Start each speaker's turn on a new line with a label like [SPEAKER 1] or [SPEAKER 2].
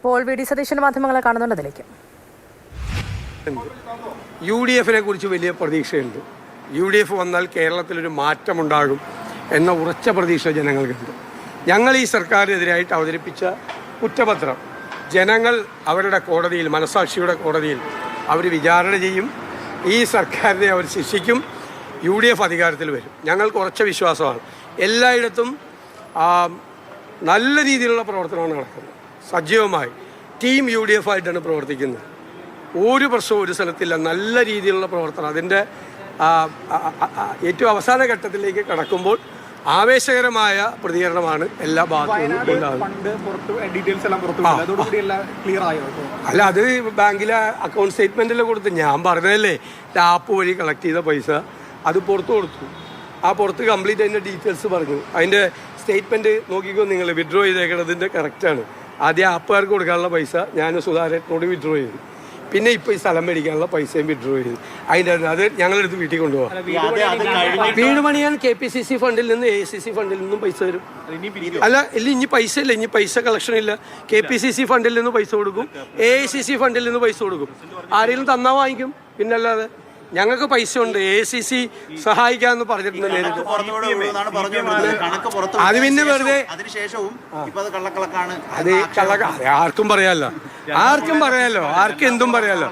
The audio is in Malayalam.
[SPEAKER 1] ഇപ്പോൾ വി.ഡി. സതീശന്റെ മാധ്യമങ്ങളെ കാണുന്നുള്ളതിലേക്ക്.
[SPEAKER 2] UDF-നെ കുറിച്ച് വലിയ പ്രതീക്ഷയുണ്ട്. UDF വന്നാൽ കേരളത്തിലൊരു മാറ്റമുണ്ടാകും എന്ന ഉറച്ച പ്രതീക്ഷ ജനങ്ങൾക്കുണ്ട്. ഞങ്ങൾ ഈ സർക്കാരിനെതിരായിട്ട് അവതരിപ്പിച്ച കുറ്റപത്രം ജനങ്ങൾ അവരുടെ കോടതിയിൽ, മനസാക്ഷിയുടെ കോടതിയിൽ അവർ വിചാരണ ചെയ്യും. ഈ സർക്കാരിനെ അവർ ശിക്ഷിക്കും. UDF അധികാരത്തിൽ വരും. ഞങ്ങൾക്ക് ഉറച്ച വിശ്വാസമാണ്. എല്ലായിടത്തും നല്ല രീതിയിലുള്ള പ്രവർത്തനമാണ് നടക്കുന്നത്. സജീവമായി ടീം UDF ആയിട്ടാണ് പ്രവർത്തിക്കുന്നത്. ഒരു പ്രശ്നവും ഒരു സ്ഥലത്തില്ല. നല്ല രീതിയിലുള്ള പ്രവർത്തനം. അതിൻ്റെ ഏറ്റവും അവസാന ഘട്ടത്തിലേക്ക് കടക്കുമ്പോൾ ആവേശകരമായ പ്രതികരണമാണ് എല്ലാ ഭാഗത്തും അല്ല, അത് ബാങ്കിലെ അക്കൗണ്ട് സ്റ്റേറ്റ്മെൻറ്റിൽ കൊടുത്ത് ഞാൻ പറഞ്ഞതല്ലേ, ആപ്പ് വഴി കളക്ട് ചെയ്ത പൈസ അത് പുറത്ത് കൊടുത്തു. ആ പുറത്ത് കംപ്ലീറ്റ് അതിൻ്റെ ഡീറ്റെയിൽസ് പറഞ്ഞു. അതിൻ്റെ സ്റ്റേറ്റ്മെൻറ്റ് നോക്കിക്കോ നിങ്ങൾ. വിഡ്രോ ചെയ്തേക്കണതിൻ്റെ കറക്റ്റാണ്. ആദ്യം ആപ്പുകാർക്ക് കൊടുക്കാനുള്ള പൈസ ഞാൻ സുധാരനോട് വിഡ്രോ ചെയ്തു. പിന്നെ ഇപ്പോൾ ഈ സ്ഥലം മേടിക്കാനുള്ള പൈസയും വിഡ്രോ ചെയ്തു. അതിൻ്റെ അത് ഞങ്ങളെടുത്ത് വീട്ടിൽ കൊണ്ടുപോകാം. വീട് പണിയാൻ KPCC ഫണ്ടിൽ നിന്ന് ACC ഫണ്ടിൽ നിന്നും പൈസ വരും. അല്ല ഇല്ല, ഇനി പൈസ ഇല്ല, ഇനി പൈസ കളക്ഷൻ ഇല്ല. KPCC ഫണ്ടിൽ നിന്ന് പൈസ കൊടുക്കും, AICC ഫണ്ടിൽ നിന്ന് പൈസ കൊടുക്കും. ആരെങ്കിലും തന്നാൽ വാങ്ങിക്കും. പിന്നല്ലാതെ ഞങ്ങൾക്ക് പൈസ ഉണ്ട്. AICC സഹായിക്കാന്ന് പറഞ്ഞിട്ടുണ്ട് നേരിട്ട്. അത് പിന്നെ വെറുതെ അത് ആർക്കും പറയാമല്ലോ, ആർക്കും എന്തും പറയാമല്ലോ.